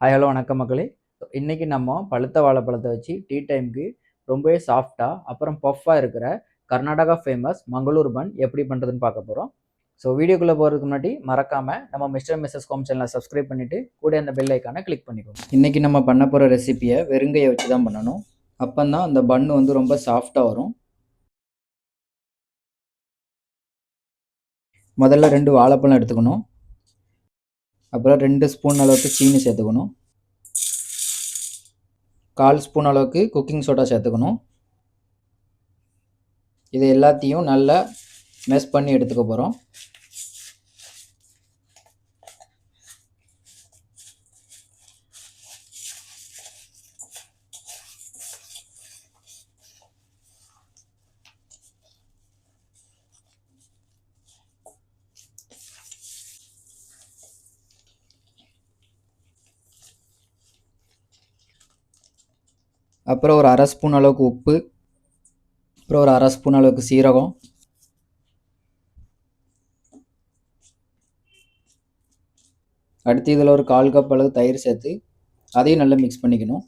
Hi hello வணக்கம் மக்களே. இன்னைக்கு நம்ம பழுத்த வாழைப்பழத்தை வச்சு டீ டைமுக்கு ரொம்பவே சாஃப்டாக அப்புறம் பஃப்பாக இருக்கிற கர்நாடகா ஃபேமஸ் மங்களூர் பன் எப்படி பண்ணுறதுன்னு பார்க்க போகிறோம். ஸோ வீடியோக்குள்ளே போகிறதுக்கு முன்னாடி மறக்காமல் நம்ம மிஸ்டர் மிஸ்ஸஸ் கோம் சேனலை சப்ஸ்கிரைப் பண்ணிவிட்டு கூட அந்த பெல் ஐக்கானை கிளிக் பண்ணிக்கோங்க. இன்றைக்கி நம்ம பண்ண போகிற ரெசிப்பியை வெறுங்கையை வச்சு தான் பண்ணணும். அப்போ தான் அந்த பன்னு வந்து ரொம்ப சாஃப்டாக வரும். முதல்ல 2 வாழைப்பழம் எடுத்துக்கணும். அப்புறம் 2 ஸ்பூன் அளவுக்கு சீனி சேர்த்துக்கணும். 1/4 ஸ்பூன் அளவுக்கு குக்கிங் சோடா சேர்த்துக்கணும். இது எல்லாத்தையும் நல்லா மெஷ் பண்ணி எடுத்துக்க போகிறோம். அப்புறம் ஒரு 1/2 ஸ்பூன் அளவுக்கு உப்பு, அப்புறம் ஒரு 1/2 ஸ்பூன் அளவுக்கு சீரகம், அடுத்து இதில் ஒரு 1/4 கப் அளவு தயிர் சேர்த்து அதையும் நல்லா மிக்ஸ் பண்ணிக்கணும்.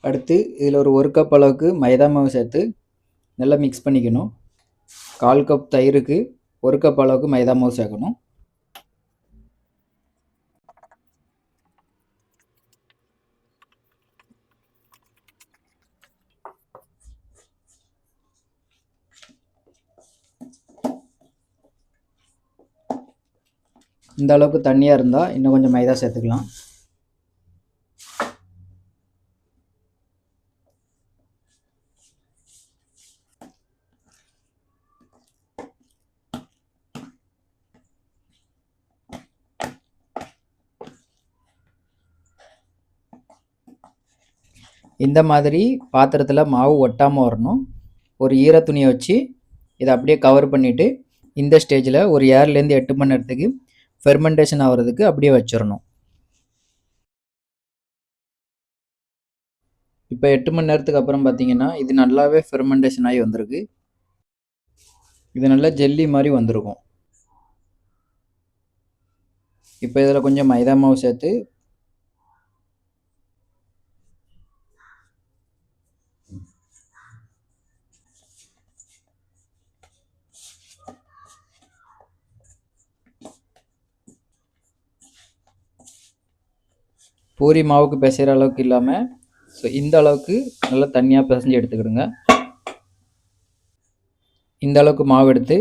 அடுத்து இதில் ஒரு கப் அளவுக்கு மைதா மாவு சேர்த்து நல்லா மிக்ஸ் பண்ணிக்கணும். 1/4 கப் தயிருக்கு 1 கப் அளவுக்கு மைதா மாவு சேர்க்கணும். இந்த அளவுக்கு தண்ணியாக இருந்தால் இன்னும் கொஞ்சம் மைதா சேர்த்துக்கலாம். இந்த மாதிரி பாத்திரத்தில் மாவு ஒட்டாமல் வரணும். ஒரு ஈர துணியை வச்சு இதை அப்படியே கவர் பண்ணிவிட்டு இந்த ஸ்டேஜில் ஒரு 7லேருந்து 8 மணி நேரத்துக்கு ஃபெர்மெண்டேஷன் ஆகிறதுக்கு அப்படியே வச்சிடணும். இப்போ 8 மணி நேரத்துக்கு அப்புறம் பார்த்தீங்கன்னா இது நல்லாவே ஃபெர்மெண்டேஷன் ஆகி வந்திருக்கு. இது நல்லா ஜெல்லி மாதிரி வந்திருக்கும். இப்போ இதில் கொஞ்சம் மைதா மாவு சேர்த்து பூரி மாவுக்கு பிசைகிற அளவுக்கு இல்லாமல் இந்த அளவுக்கு நல்லா தண்ணியாக பிசைஞ்சு எடுத்துக்கிடுங்க. இந்த அளவுக்கு மாவு எடுத்து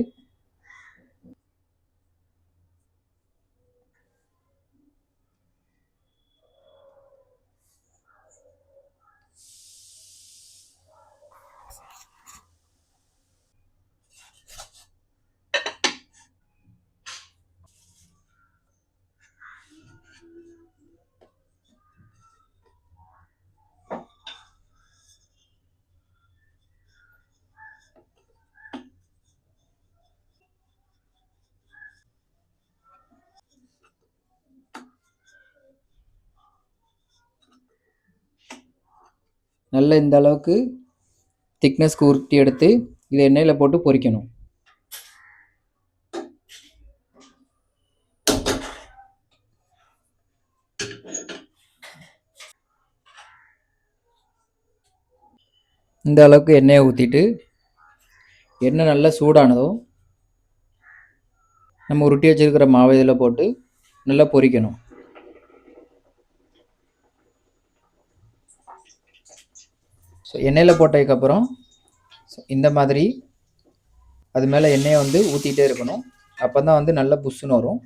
நல்ல இந்த அளவுக்கு திக்னஸ்க்கு உருட்டி எடுத்து இதை எண்ணெயில் போட்டு பொரிக்கணும். இந்த அளவுக்கு எண்ணெயை ஊற்றிட்டு எண்ணெய் நல்லா சூடானதோ நம்ம உருட்டி வச்சிருக்கிற மாவு இதில் போட்டு நல்லா பொரிக்கணும். ஸோ எண்ணெயில் போட்டதுக்கப்புறம் இந்த மாதிரி அது மேலே எண்ணெயை வந்து ஊற்றிட்டே இருக்கணும். அப்போ தான் வந்து நல்லா புஷ்ஷுன்னு வரும்.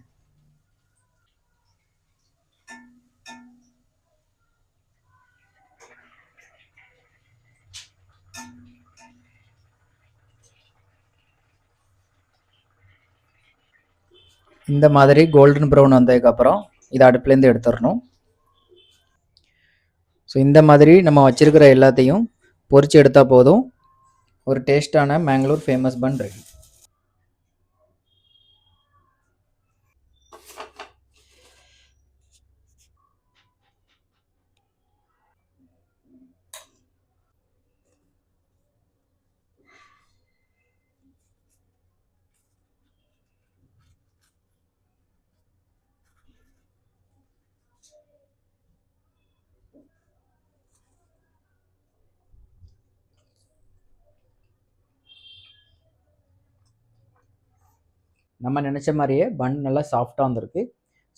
இந்த மாதிரி கோல்டன் ப்ரௌன் வந்ததுக்கப்புறம் இதை அடுப்புலேருந்து எடுத்துடணும். ஸோ இந்த மாதிரி நம்ம வச்சுருக்கிற எல்லாத்தையும் பொரித்து எடுத்தால் போதும். ஒரு டேஸ்டான மேங்களூர் ஃபேமஸ் பன் ரெடி. நம்ம நினச்ச மாதிரியே பன் நல்லா சாஃப்டாக வந்திருக்கு.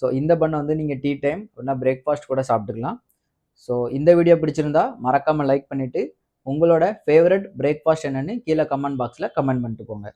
ஸோ இந்த பண்ணை வந்து நீங்கள் டீ டைம் இல்லைனா பிரேக்ஃபாஸ்ட் கூட சாப்பிட்டுக்கலாம். ஸோ இந்த வீடியோ பிடிச்சிருந்தா மறக்காமல் லைக் பண்ணிவிட்டு உங்களோட ஃபேவரட் பிரேக்ஃபாஸ்ட் என்னன்னு கீழே கமெண்ட் பாக்ஸில் கமெண்ட் பண்ணிட்டு போங்க.